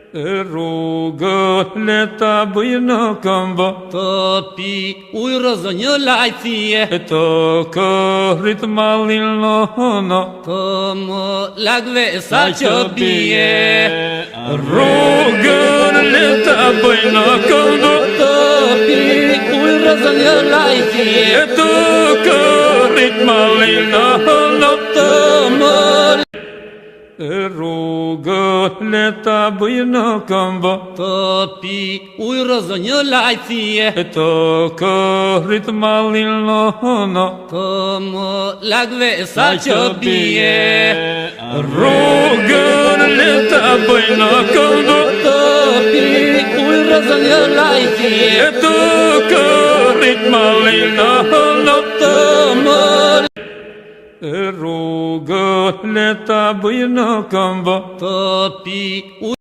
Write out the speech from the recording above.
Rrugën le ta bëjë në këmbë, të pi ujë zë një lajcie, të kërit mallin në hënë, të më lagve sa që bie. Rrugën le ta bëjë në këmbë, të pi ujë zë një lajcie, të kërit mallin në hënë, të më Rrugën le ta bëjë në këmbë, të pi ujë zë një lajcie, të kërit mallin në hënë, të më lagve sa që bie. Rrugën le ta bëjë në këmbë, të pi ujë zë një lajcie, të kërit mallin në hënë, të më Rrugën le ta bëjë në këmbë, të pi